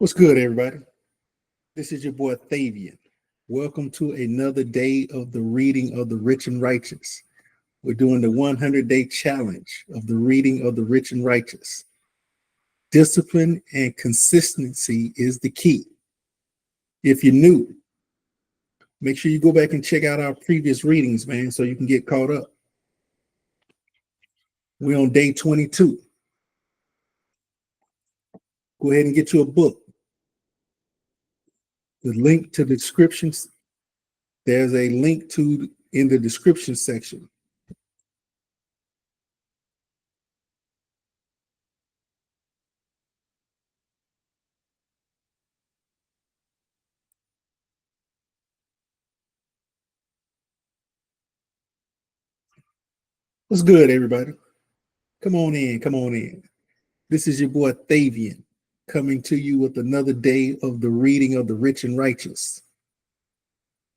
What's good, everybody? This is your boy Thavian. Welcome to another day of the reading of the rich and righteous. We're doing the 100-day challenge of the reading of the rich and righteous. Discipline and consistency is the key. If you're new, make sure you go back and check out our previous readings, man, so you can get caught up. We're on day 22. Go ahead and get you a book. The link to the descriptions, there's a link to in the description section. What's good, everybody? Come on in, come on in. This is your boy Thavian coming to you with another day of the reading of the rich and righteous.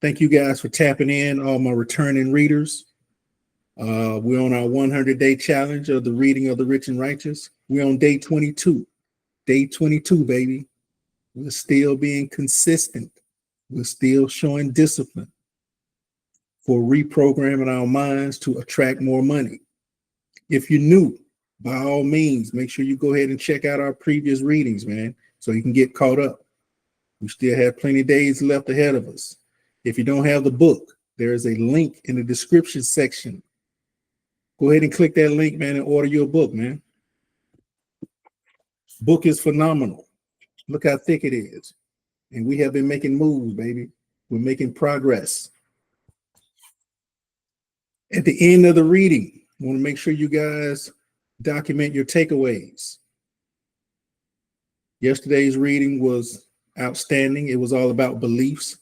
Thank you guys for tapping in, all my returning readers. We're on our 100-day challenge of the reading of the rich and righteous. We're on day 22. Day 22, baby. We're still being consistent. We're still showing discipline for reprogramming our minds to attract more money. If you're new, by all means, make sure you go ahead and check out our previous readings, man, so you can get caught up. We still have plenty of days left ahead of us. If you don't have the book, there is a link in the description section. Go ahead and click that link, man, and order your book, man. Book is phenomenal. Look how thick it is. And we have been making moves, baby. We're making progress. At the end of the reading, I want to make sure you guys document your takeaways. Yesterday's reading was outstanding. It was all about beliefs.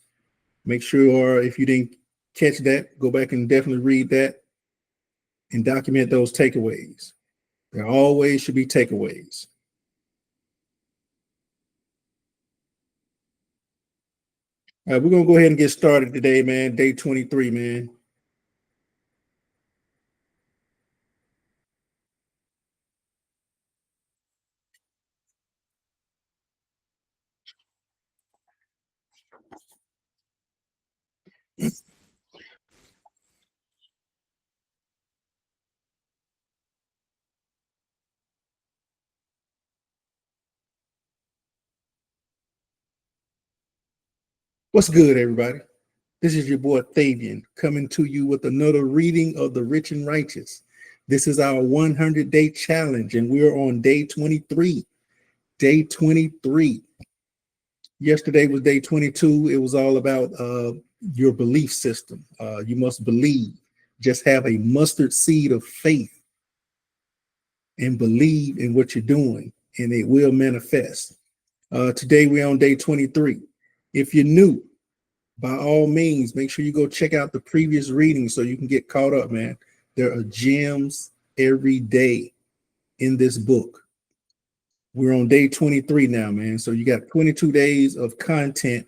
Make sure if you didn't catch that, go back and definitely read that and document those takeaways. There always should be takeaways. All right, we're going to go ahead and get started today, man. Day 23, man. What's good, everybody? This is your boy Thavian coming to you with another reading of the rich and righteous. This is our 100-day challenge, and we're on day 23. Day 23. Yesterday was day 22. It was all about your belief system. You must believe. Just have a mustard seed of faith and believe in what you're doing, and it will manifest. Today we're on day 23. If you're new, by all means, make sure you go check out the previous readings so you can get caught up, man. There are gems every day in this book. We're on day 23 now, man. So you got 22 days of content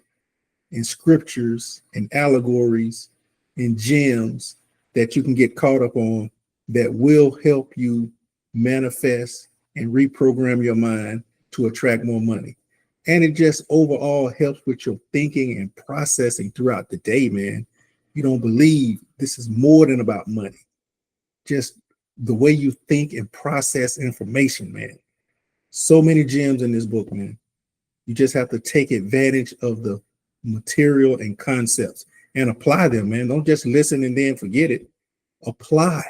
and scriptures and allegories and gems that you can get caught up on that will help you manifest and reprogram your mind to attract more money. And it just overall helps with your thinking and processing throughout the day, man. You don't believe this is more than about money. Just the way you think and process information, man. So many gems in this book, man. You just have to take advantage of the material and concepts and apply them, man. Don't just listen and then forget it. Apply.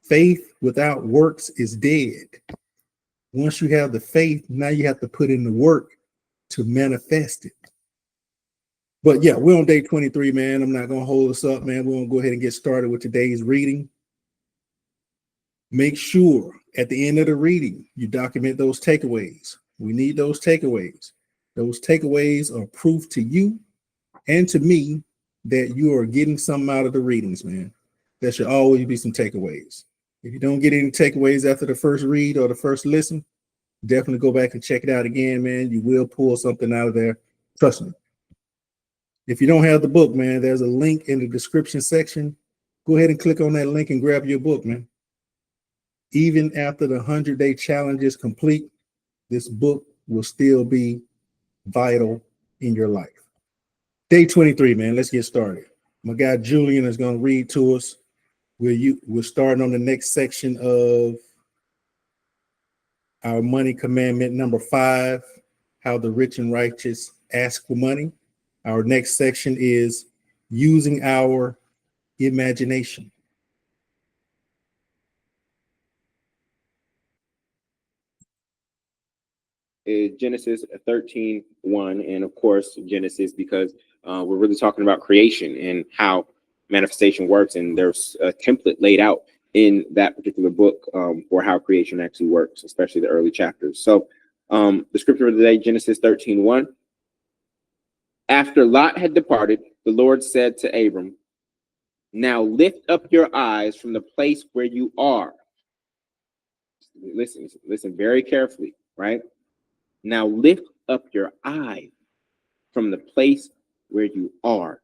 Faith without works is dead. Once you have the faith, now you have to put in the work to manifest it. But yeah, we're on day 23, man. I'm not going to hold us up, man. We're going to go ahead and get started with today's reading. Make sure at the end of the reading, you document those takeaways. We need those takeaways. Those takeaways are proof to you and to me that you are getting something out of the readings, man. There should always be some takeaways. If you don't get any takeaways after the first read or the first listen, definitely go back and check it out again, man. You will pull something out of there. Trust me. If you don't have the book, man, there's a link in the description section. Go ahead and click on that link and grab your book, man. Even after the 100-day challenge is complete, this book will still be vital in your life. Day 23, man. Let's get started. My guy Julian is going to read to us. We're starting on the next section of our money commandment number 5, how the rich and righteous ask for money. Our next section is using our imagination. Genesis 13:1, and of course Genesis, because we're really talking about creation and how manifestation works, and there's a template laid out in that particular book for how creation actually works, especially the early chapters. So the scripture of the day, Genesis 13:1. After Lot had departed, the Lord said to Abram, now lift up your eyes from the place where you are. Listen very carefully, right? Now lift up your eye from the place where you are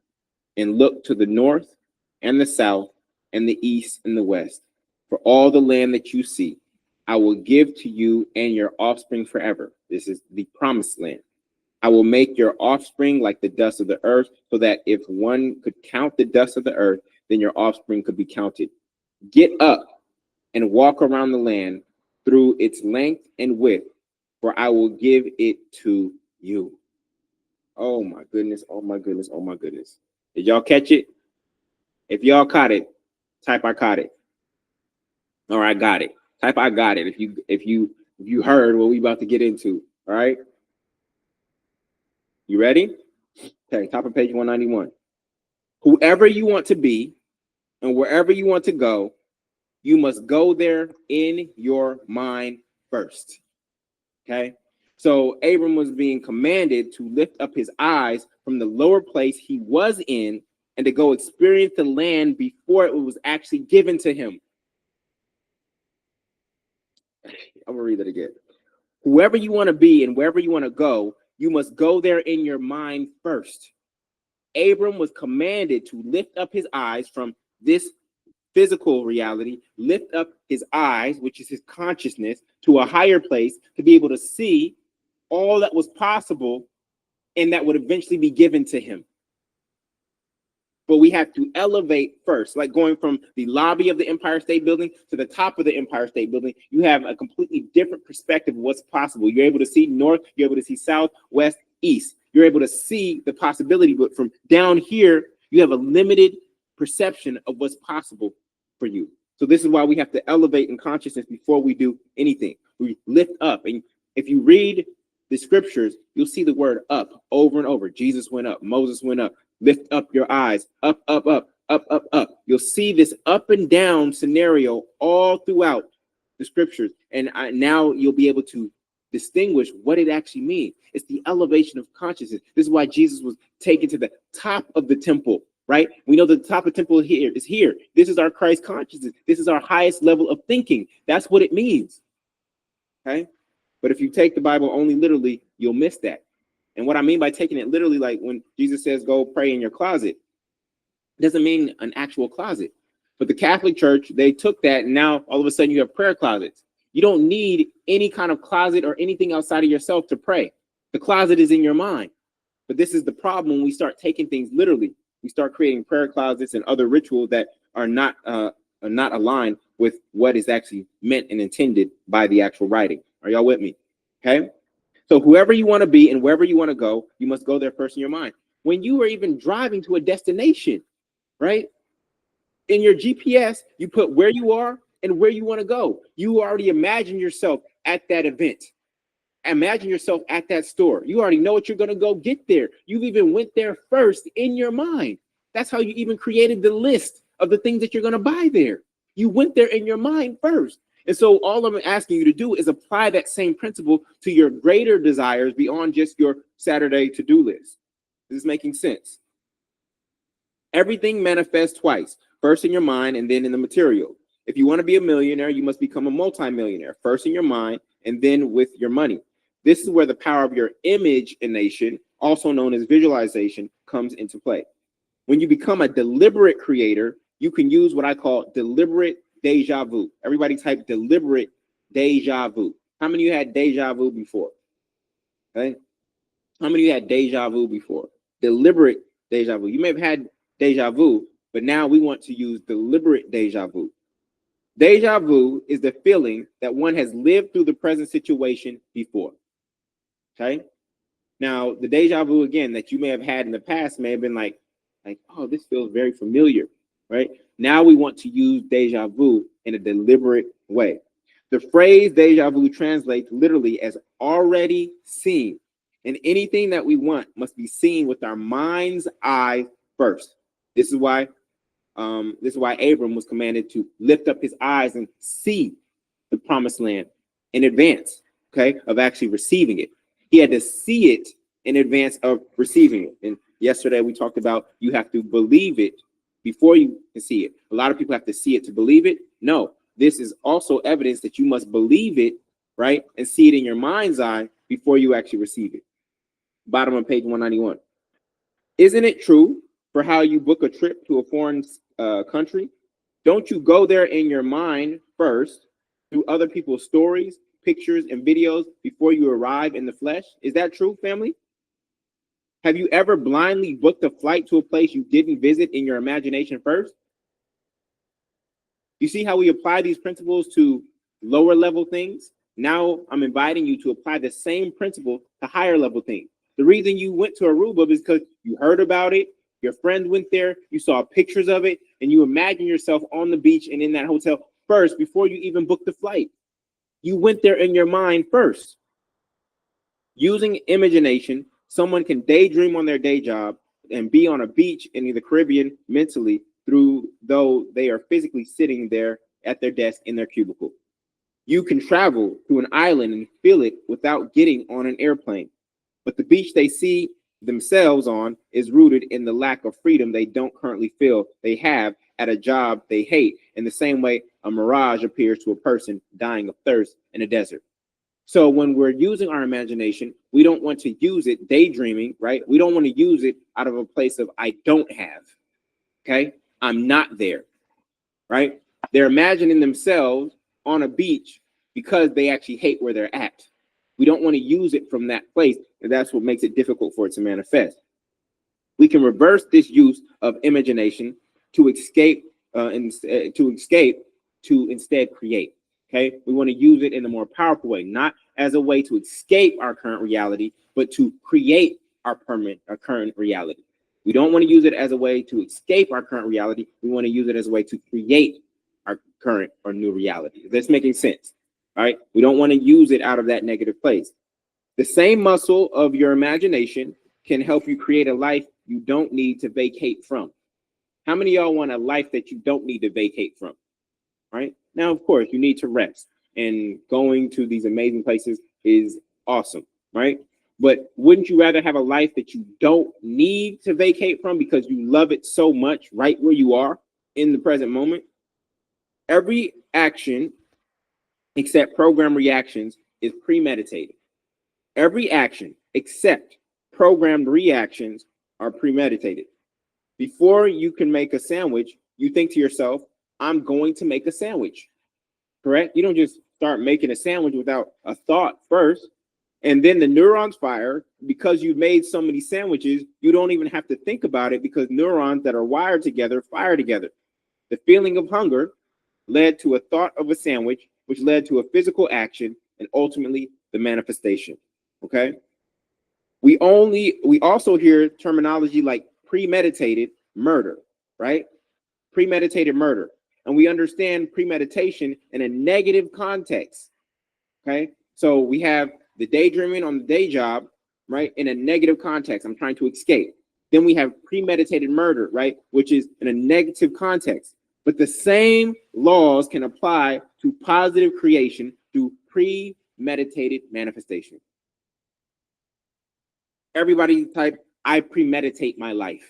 and look to the north and the south and the east and the west. For all the land that you see, I will give to you and your offspring forever. This is the promised land. I will make your offspring like the dust of the earth, so that if one could count the dust of the earth, then your offspring could be counted. Get up and walk around the land through its length and width, for I will give it to you. Oh my goodness, oh my goodness, oh my goodness. Did y'all catch it? If y'all caught it, type I caught it. All right, got it. Type I got it if you heard what we about to get into. All right. You ready? Okay, top of page 191. Whoever you want to be and wherever you want to go, you must go there in your mind first. Okay. So Abram was being commanded to lift up his eyes from the lower place he was in and to go experience the land before it was actually given to him. I'm gonna read that again. Whoever you want to be and wherever you want to go, you must go there in your mind first. Abram was commanded to lift up his eyes from this physical reality, lift up his eyes, which is his consciousness, to a higher place to be able to see all that was possible and that would eventually be given to him. But we have to elevate first, like going from the lobby of the Empire State Building to the top of the Empire State Building. You have a completely different perspective of what's possible. You're able to see north, you're able to see south, west, east. You're able to see the possibility, but from down here, you have a limited perception of what's possible for you. So this is why we have to elevate in consciousness before we do anything. We lift up. And if you read the scriptures, you'll see the word up over and over. Jesus went up, Moses went up. Lift up your eyes, up, up, up, up, up, up. You'll see this up and down scenario all throughout the scriptures. And now you'll be able to distinguish what it actually means. It's the elevation of consciousness. This is why Jesus was taken to the top of the temple, right? We know the top of the temple here is here. This is our Christ consciousness. This is our highest level of thinking. That's what it means, okay? But if you take the Bible only literally, you'll miss that. And what I mean by taking it literally, like when Jesus says, go pray in your closet, it doesn't mean an actual closet. But the Catholic Church, they took that, and now all of a sudden you have prayer closets. You don't need any kind of closet or anything outside of yourself to pray. The closet is in your mind. But this is the problem when we start taking things literally. We start creating prayer closets and other rituals that are not aligned with what is actually meant and intended by the actual writing. Are y'all with me? Okay. So whoever you want to be and wherever you want to go, you must go there first in your mind. When you are even driving to a destination, right? In your GPS, you put where you are and where you want to go. You already imagine yourself at that event. Imagine yourself at that store. You already know what you're going to go get there. You've even went there first in your mind. That's how you even created the list of the things that you're going to buy there. You went there in your mind first. And so all I'm asking you to do is apply that same principle to your greater desires beyond just your Saturday to-do list. This is making sense. Everything manifests twice, first in your mind and then in the material. If you want to be a millionaire, you must become a multimillionaire, first in your mind and then with your money. This is where the power of your image-in-nation, also known as visualization, comes into play. When you become a deliberate creator, you can use what I call deliberate deja vu. Everybody type deliberate deja vu. How many of you had deja vu before? Okay. How many of you had deja vu before? Deliberate deja vu. You may have had deja vu, but now we want to use deliberate deja vu. Deja vu is the feeling that one has lived through the present situation before. Okay. Now, the deja vu, again, that you may have had in the past may have been like, oh, this feels very familiar, right? Now we want to use deja vu in a deliberate way. The phrase deja vu translates literally as already seen. And anything that we want must be seen with our mind's eye first. This is why Abram was commanded to lift up his eyes and see the promised land in advance, okay, of actually receiving it. He had to see it in advance of receiving it. And yesterday we talked about you have to believe it before you can see it. A lot of people have to see it to believe it. No, this is also evidence that you must believe it, right, and see it in your mind's eye before you actually receive it. Bottom of page 191. Isn't it true for how you book a trip to a foreign country? Don't you go there in your mind first through other people's stories, pictures, and videos before you arrive in the flesh? Is that true, family? Have you ever blindly booked a flight to a place you didn't visit in your imagination first? You see how we apply these principles to lower level things? Now I'm inviting you to apply the same principle to higher level things. The reason you went to Aruba is because you heard about it, your friend went there, you saw pictures of it, and you imagine yourself on the beach and in that hotel first before you even booked the flight. You went there in your mind first. Using imagination, someone can daydream on their day job and be on a beach in the Caribbean mentally, though they are physically sitting there at their desk in their cubicle. You can travel to an island and feel it without getting on an airplane. But the beach they see themselves on is rooted in the lack of freedom they don't currently feel they have at a job they hate, in the same way a mirage appears to a person dying of thirst in a desert. So when we're using our imagination, we don't want to use it daydreaming, right? We don't want to use it out of a place of I don't have, okay? I'm not there, right? They're imagining themselves on a beach because they actually hate where they're at. We don't want to use it from that place, and that's what makes it difficult for it to manifest. We can reverse this use of imagination to escape, to instead create. Okay, we want to use it in a more powerful way, not as a way to escape our current reality, but to create our current reality. We don't want to use it as a way to escape our current reality. We want to use it as a way to create our current or new reality. That's making sense. All right. We don't want to use it out of that negative place. The same muscle of your imagination can help you create a life you don't need to vacate from. How many of y'all want a life that you don't need to vacate from? Right now, of course, you need to rest, and going to these amazing places is awesome, right? But wouldn't you rather have a life that you don't need to vacate from because you love it so much right where you are in the present moment? Every action except program reactions is premeditated. Every action except programmed reactions are premeditated. Before you can make a sandwich, you think to yourself, I'm going to make a sandwich, correct? You don't just start making a sandwich without a thought first. And then the neurons fire because you've made so many sandwiches, you don't even have to think about it because neurons that are wired together fire together. The feeling of hunger led to a thought of a sandwich, which led to a physical action and ultimately the manifestation. Okay. We also hear terminology like premeditated murder, right? Premeditated murder. And we understand premeditation in a negative context. Okay. So we have the daydreaming on the day job, right? In a negative context. I'm trying to escape. Then we have premeditated murder, right? Which is in a negative context. But the same laws can apply to positive creation through premeditated manifestation. Everybody type, I premeditate my life.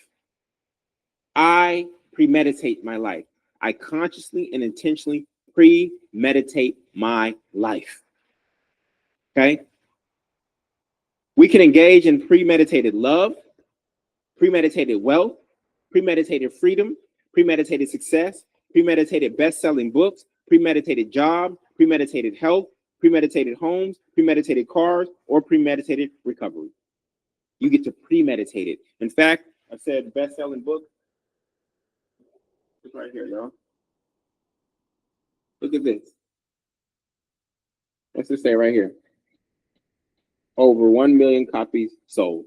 I premeditate my life. I consciously and intentionally premeditate my life. Okay? We can engage in premeditated love, premeditated wealth, premeditated freedom, premeditated success, premeditated best-selling books, premeditated job, premeditated health, premeditated homes, premeditated cars, or premeditated recovery. You get to premeditate it. In fact, I said best-selling book. It's right here, y'all. Look at this. Let's just say right here. Over 1 million copies sold.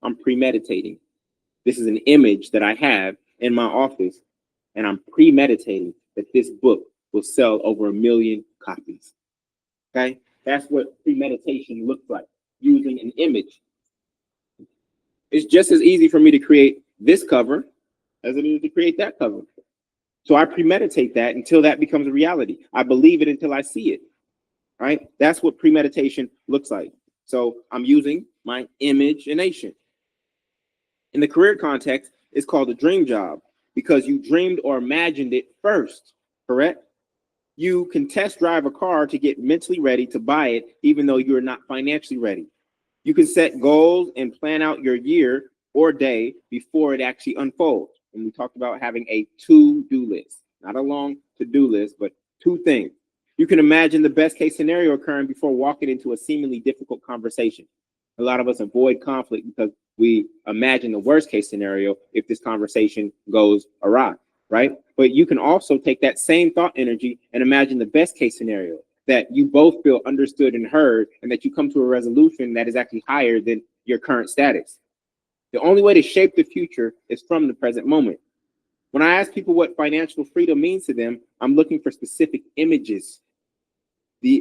I'm premeditating. This is an image that I have in my office, and I'm premeditating that this book will sell over 1 million copies. Okay? That's what premeditation looks like, using an image. It's just as easy for me to create this cover as it is to create that cover. So I premeditate that until that becomes a reality. I believe it until I see it. Right? That's what premeditation looks like. So I'm using my imagination. In the career context, it's called a dream job because you dreamed or imagined it first, correct? You can test drive a car to get mentally ready to buy it, even though you're not financially ready. You can set goals and plan out your year or day before it actually unfolds. And we talked about having a to-do list, not a long to-do list, but 2 things. You can imagine the best case scenario occurring before walking into a seemingly difficult conversation. A lot of us avoid conflict because we imagine the worst case scenario if this conversation goes awry, right? But you can also take that same thought energy and imagine the best case scenario, that you both feel understood and heard, and that you come to a resolution that is actually higher than your current status. The only way to shape the future is from the present moment. When I ask people what financial freedom means to them, I'm looking for specific images.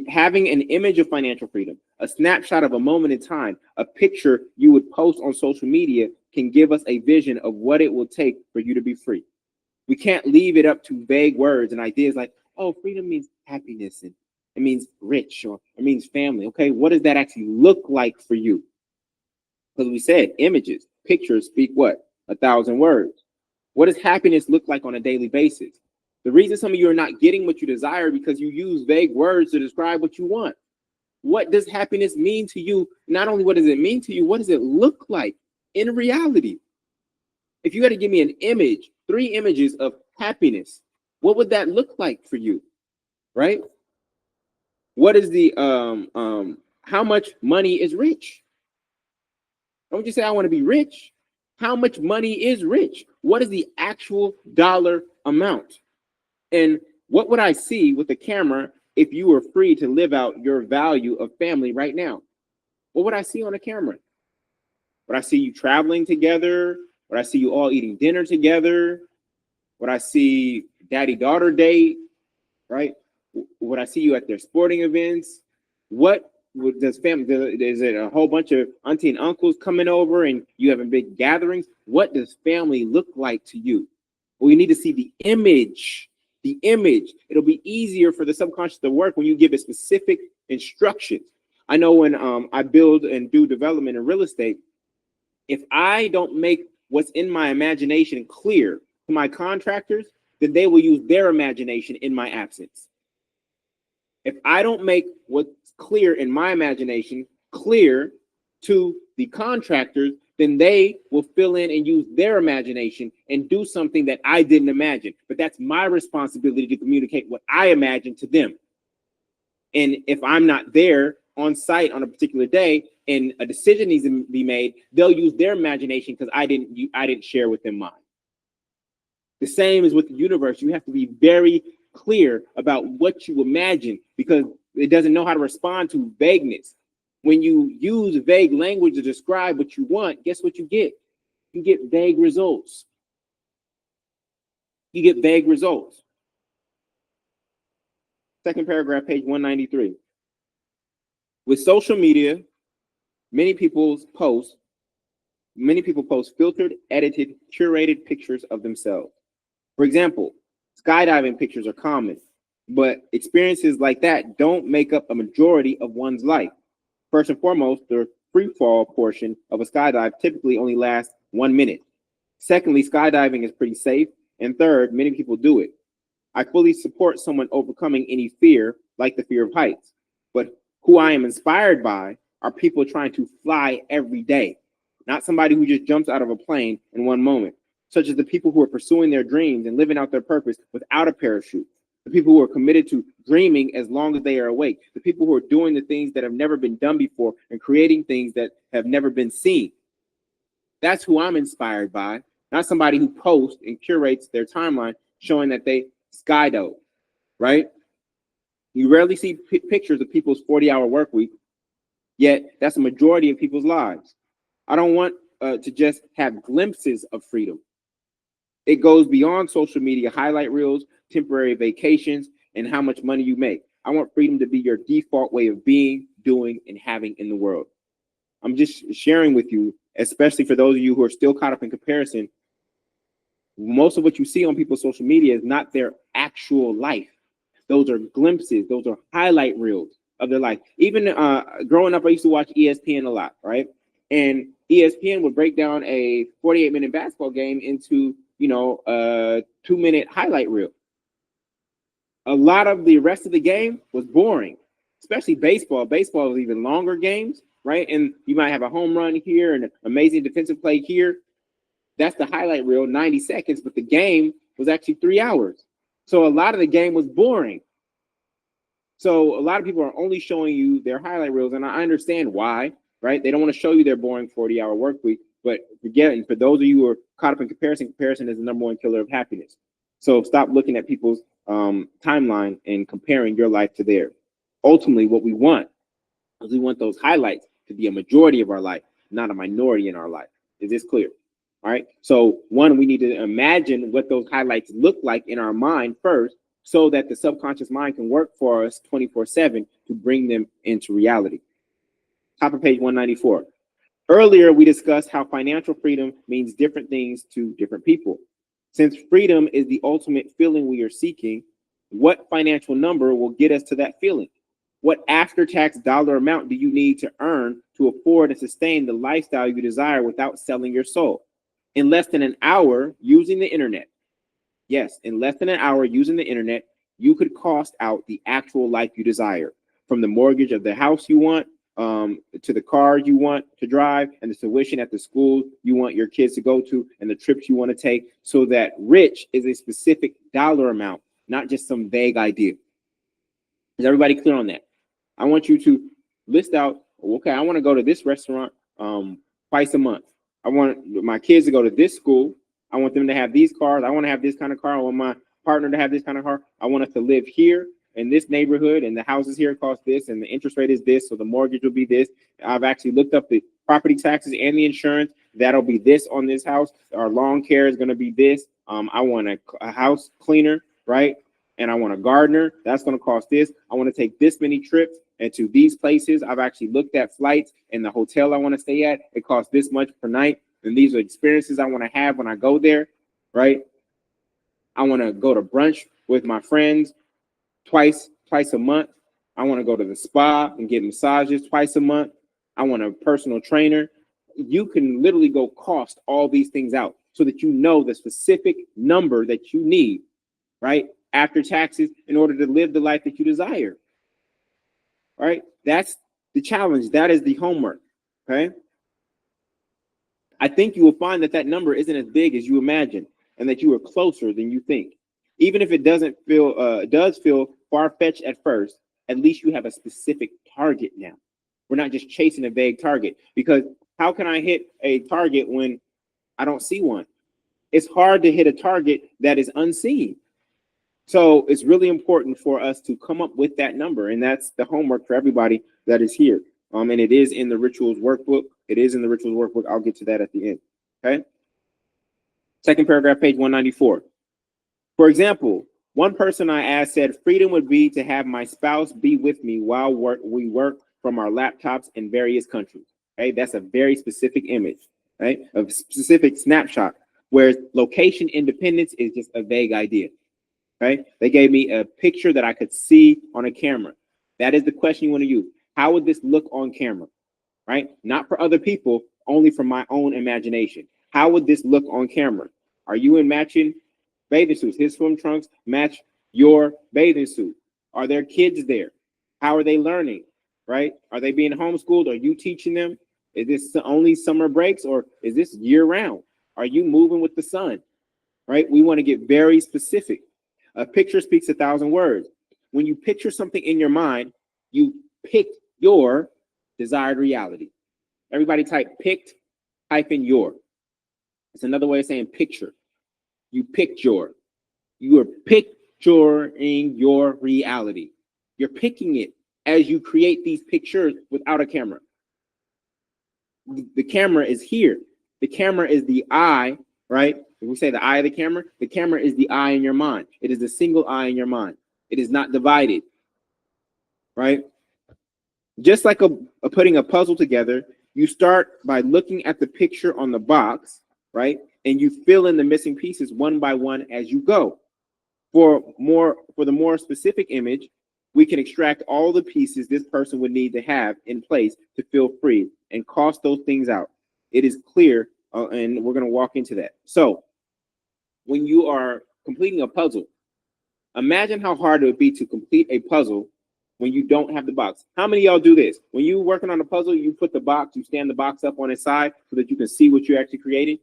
Having an image of financial freedom, a snapshot of a moment in time, a picture you would post on social media can give us a vision of what it will take for you to be free. We can't leave it up to vague words and ideas like, oh, freedom means happiness, and it means rich, or it means family. Okay, what does that actually look like for you? Because we said images, pictures speak what? 1,000 words. What does happiness look like on a daily basis? The reason some of you are not getting what you desire because you use vague words to describe what you want. What does happiness mean to you? Not only what does it mean to you, what does it look like in reality? If you had to give me an image, 3 images of happiness, what would that look like for you? Right? What is the how much money is rich? Don't just say I want to be rich. How much money is rich? What is the actual dollar amount? And what would I see with the camera if you were free to live out your value of family right now? What would I see on the camera? Would I see you traveling together? Would I see you all eating dinner together? Would I see daddy-daughter date, right? Would I see you at their sporting events? What does family, is it a whole bunch of auntie and uncles coming over and you having big gatherings? What does family look like to you? Well, you need to see the image. The image. It'll be easier for the subconscious to work when you give it specific instructions. I know when I build and do development in real estate, if I don't make what's in my imagination clear to my contractors, then they will use their imagination in my absence. If I don't make what's clear in my imagination clear to the contractors, then they will fill in and use their imagination and do something that I didn't imagine. But that's my responsibility to communicate what I imagine to them. And if I'm not there on site on a particular day and a decision needs to be made, they'll use their imagination because I didn't share with them mine. The same is with the universe. You have to be very clear about what you imagine because it doesn't know how to respond to vagueness. When you use vague language to describe what you want, guess what you get? You get vague results. You get vague results. Second paragraph, page 193. With social media, many people post filtered, edited, curated pictures of themselves. For example, skydiving pictures are common, but experiences like that don't make up a majority of one's life. First and foremost, the free fall portion of a skydive typically only lasts 1 minute. Secondly, skydiving is pretty safe. And third, many people do it. I fully support someone overcoming any fear, like the fear of heights. But who I am inspired by are people trying to fly every day, not somebody who just jumps out of a plane in one moment, such as the people who are pursuing their dreams and living out their purpose without a parachute, the people who are committed to dreaming as long as they are awake, the people who are doing the things that have never been done before and creating things that have never been seen. That's who I'm inspired by, not somebody who posts and curates their timeline showing that they skydove, right? You rarely see pictures of people's 40-hour work week, yet that's a majority of people's lives. I don't want to just have glimpses of freedom. It goes beyond social media highlight reels, temporary vacations, and how much money you make. I want freedom to be your default way of being, doing, and having in the world. I'm just sharing with you, especially for those of you who are still caught up in comparison. Most of what you see on people's social media is not their actual life. Those are glimpses. Those are highlight reels of their life. Even growing up, I used to watch ESPN a lot, right? And ESPN would break down a 48-minute basketball game into, a 2-minute highlight reel. A lot of the rest of the game was boring, especially baseball. Baseball was even longer games, right? And you might have a home run here and an amazing defensive play here. That's the highlight reel, 90 seconds, but the game was actually 3 hours. So a lot of the game was boring. So a lot of people are only showing you their highlight reels, and I understand why, right? They don't want to show you their boring 40-hour work week, but again, for those of you who are caught up in comparison is the number one killer of happiness. So stop looking at people's timeline and comparing your life to theirs. Ultimately, what we want is we want those highlights to be a majority of our life, not a minority in our life. Is this clear? All right. So one, we need to imagine what those highlights look like in our mind first, so that the subconscious mind can work for us 24/7 to bring them into reality. Top of page 194. Earlier, we discussed how financial freedom means different things to different people. Since freedom is the ultimate feeling we are seeking, what financial number will get us to that feeling? What after-tax dollar amount do you need to earn to afford and sustain the lifestyle you desire without selling your soul? In less than an hour using the internet, yes, in less than an hour using the internet, you could cost out the actual life you desire, from the mortgage of the house you want, to the car you want to drive, and the tuition at the school you want your kids to go to, and the trips you want to take, so that rich is a specific dollar amount, not just some vague idea. Is everybody clear on that? I want you to list out, okay, I want to go to this restaurant twice a month. I want my kids to go to this school. I want them to have these cars. I want to have this kind of car. I want my partner to have this kind of car. I want us to live here in this neighborhood, and the houses here cost this, and the interest rate is this, so the mortgage will be this. I've actually looked up the property taxes and the insurance. That'll be this on this house. Our lawn care is going to be this. I want a house cleaner, right? And I want a gardener. That's going to cost this. I want to take this many trips and to these places. I've actually looked at flights, and the hotel I want to stay at, it costs this much per night. And these are experiences I want to have when I go there, right? I want to go to brunch with my friends twice a month. I want to go to the spa and get massages twice a month. I want a personal trainer. You can literally go cost all these things out so that you know the specific number that you need, right, after taxes, in order to live the life that you desire. All right, that's the challenge. That is the homework. Okay. I think you will find that that number isn't as big as you imagine, and that you are closer than you think. Even if it does feel far-fetched at first, at least you have a specific target now. We're not just chasing a vague target, because how can I hit a target when I don't see one? It's hard to hit a target that is unseen. So it's really important for us to come up with that number, and that's the homework for everybody that is here. And it is in the rituals workbook. It is in the rituals workbook. I'll get to that at the end. Okay. Second paragraph, page 194. For example, one person I asked said freedom would be to have my spouse be with me while we work from our laptops in various countries. Okay, that's a very specific image, right? A specific snapshot, whereas location independence is just a vague idea. Right? They gave me a picture that I could see on a camera. That is the question you want to use. How would this look on camera? Right? Not for other people, only from my own imagination. How would this look on camera? Are you in matching bathing suits? His swim trunks match your bathing suit. Are there kids there? How are they learning? Right? Are they being homeschooled? Are you teaching them? Is this only summer breaks, or is this year round? Are you moving with the sun? Right? We want to get very specific. A picture speaks 1,000 words. When you picture something in your mind, you pick your desired reality. Everybody type picked hyphen your. It's another way of saying picture. You picked your. You are picturing your reality. You're picking it as you create these pictures without a camera. The camera is here. The camera is the eye, right? When we say the eye of the camera is the eye in your mind. It is the single eye in your mind. It is not divided, right? Just like putting a puzzle together, you start by looking at the picture on the box, right? And you fill in the missing pieces one by one as you go. For the more specific image, we can extract all the pieces this person would need to have in place to feel free and cost those things out. It is clear, and we're going to walk into that. So when you are completing a puzzle, imagine how hard it would be to complete a puzzle when you don't have the box. How many of y'all do this? When you're working on a puzzle, you put the box, you stand the box up on its side so that you can see what you're actually creating.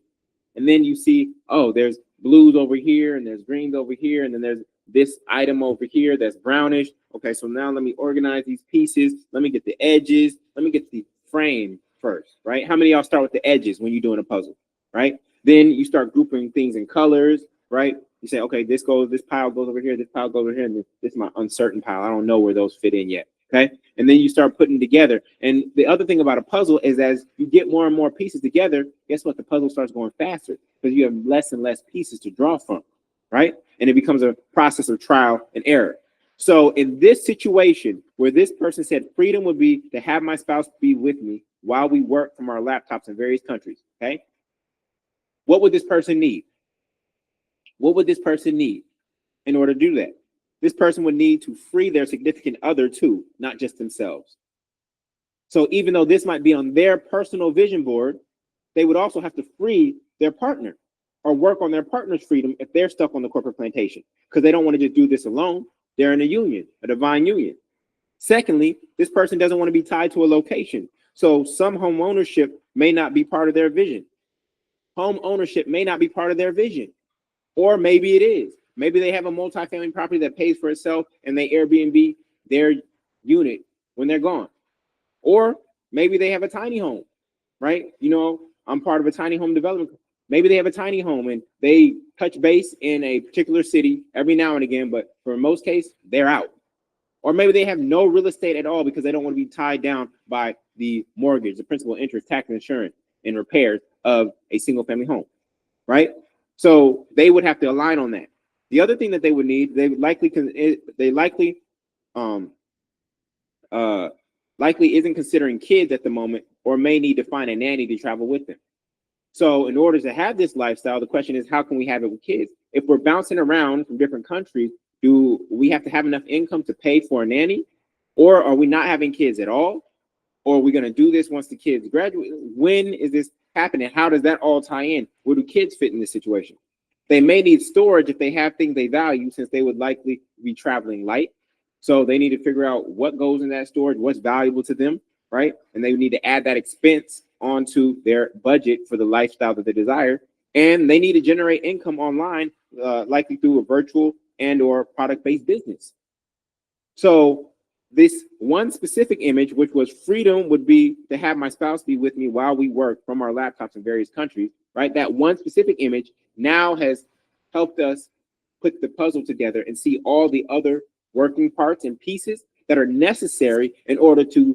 And then you see, oh, there's blues over here, and there's greens over here, and then there's this item over here that's brownish. Okay, so now let me organize these pieces. Let me get the edges. Let me get the frame first, right? How many of y'all start with the edges when you're doing a puzzle, right? Then you start grouping things in colors, right? You say, okay, this pile goes over here, this pile goes over here, and this is my uncertain pile. I don't know where those fit in yet, okay? And then you start putting together. And the other thing about a puzzle is as you get more and more pieces together, guess what? The puzzle starts going faster because you have less and less pieces to draw from, right? And it becomes a process of trial and error. So in this situation where this person said freedom would be to have my spouse be with me while we work from our laptops in various countries, okay? What would this person need? What would this person need in order to do that? This person would need to free their significant other too, not just themselves. So even though this might be on their personal vision board, they would also have to free their partner or work on their partner's freedom if they're stuck on the corporate plantation, because they don't want to just do this alone. They're in a union, a divine union. Secondly, this person doesn't want to be tied to a location. So some home ownership may not be part of their vision. Home ownership may not be part of their vision. Or maybe it is. Maybe they have a multifamily property that pays for itself and they Airbnb their unit when they're gone. Or maybe they have a tiny home, right? You know, I'm part of a tiny home development. Maybe they have a tiny home and they touch base in a particular city every now and again, but for most cases, they're out. Or maybe they have no real estate at all because they don't want to be tied down by the mortgage, the principal, interest, tax, insurance, and repairs of a single family home, right? So they would have to align on that. The other thing that they would need, they likely isn't considering kids at the moment, or may need to find a nanny to travel with them. So in order to have this lifestyle, the question is, how can we have it with kids? If we're bouncing around from different countries, do we have to have enough income to pay for a nanny? Or are we not having kids at all? Or are we going to do this once the kids graduate? When is this happening? How does that all tie in? Where do kids fit in this situation? They may need storage if they have things they value, since they would likely be traveling light. So they need to figure out what goes in that storage, what's valuable to them, right? And they need to add that expense onto their budget for the lifestyle that they desire. And they need to generate income online, likely through a virtual and or product-based business. So this one specific image, which was freedom would be to have my spouse be with me while we work from our laptops in various countries, right? That one specific image now has helped us put the puzzle together and see all the other working parts and pieces that are necessary in order to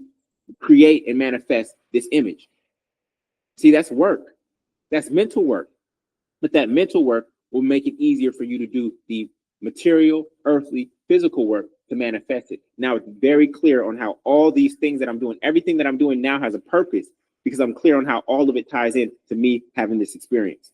create and manifest this image. See, that's work. That's mental work. But that mental work will make it easier for you to do the material, earthly, physical work to manifest it. Now it's very clear on how all these things that I'm doing, everything that I'm doing now has a purpose, because I'm clear on how all of it ties in to me having this experience.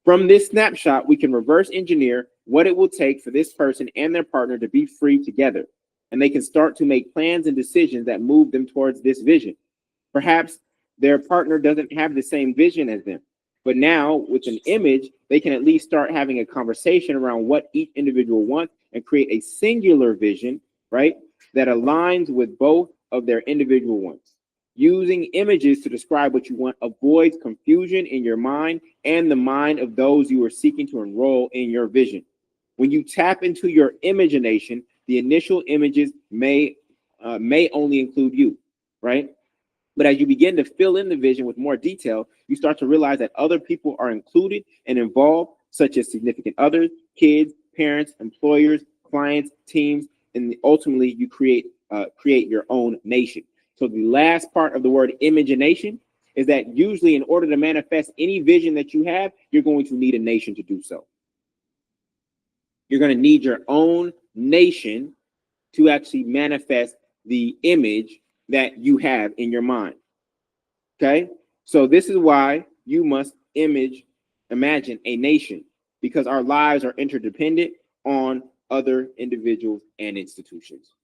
From this snapshot, we can reverse engineer what it will take for this person and their partner to be free together. And they can start to make plans and decisions that move them towards this vision. Perhaps their partner doesn't have the same vision as them, but now with an image, they can at least start having a conversation around what each individual wants and create a singular vision, right, that aligns with both of their individual wants. Using images to describe what you want avoids confusion in your mind and the mind of those you are seeking to enroll in your vision. When you tap into your imagination, the initial images may only include you, right? But as you begin to fill in the vision with more detail, you start to realize that other people are included and involved, such as significant others, kids, parents, employers, clients, teams, and ultimately you create your own nation. So the last part of the word imagination is that usually in order to manifest any vision that you have, you're going to need a nation to do so. You're going to need your own nation to actually manifest the image that you have in your mind. Okay? So this is why you must imagine a nation, because our lives are interdependent on other individuals and institutions.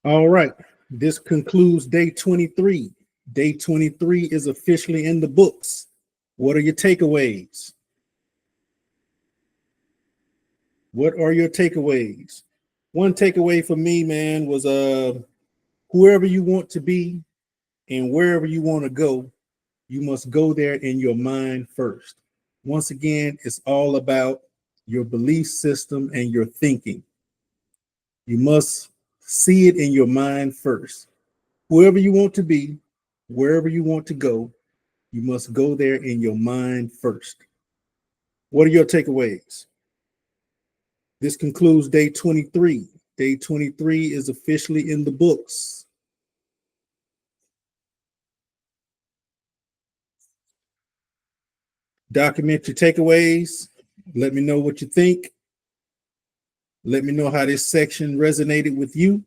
All right. This concludes day 23. Day 23 is officially in the books. What are your takeaways? What are your takeaways? One takeaway for me, man, was whoever you want to be and wherever you want to go, you must go there in your mind first. Once again, it's all about your belief system and your thinking. You must see it in your mind first. Whoever you want to be, wherever you want to go, you must go there in your mind first. What are your takeaways? This concludes day 23. Day 23 is officially in the books. Document your takeaways. Let me know what you think. Let me know how this section resonated with you.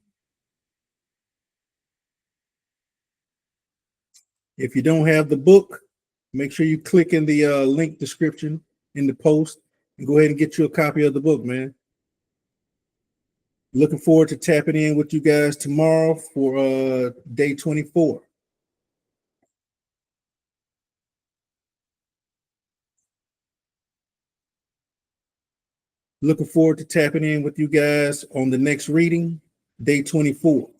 If you don't have the book, make sure you click in the link description in the post and go ahead and get you a copy of the book, man. Looking forward to tapping in with you guys tomorrow for day 24. Looking forward to tapping in with you guys on the next reading, day 24.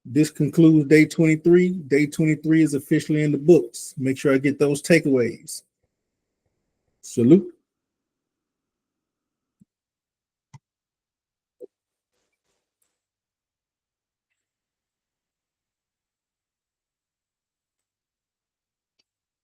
This concludes day 23. Day 23 is officially in the books. Make sure I get those takeaways. Salute.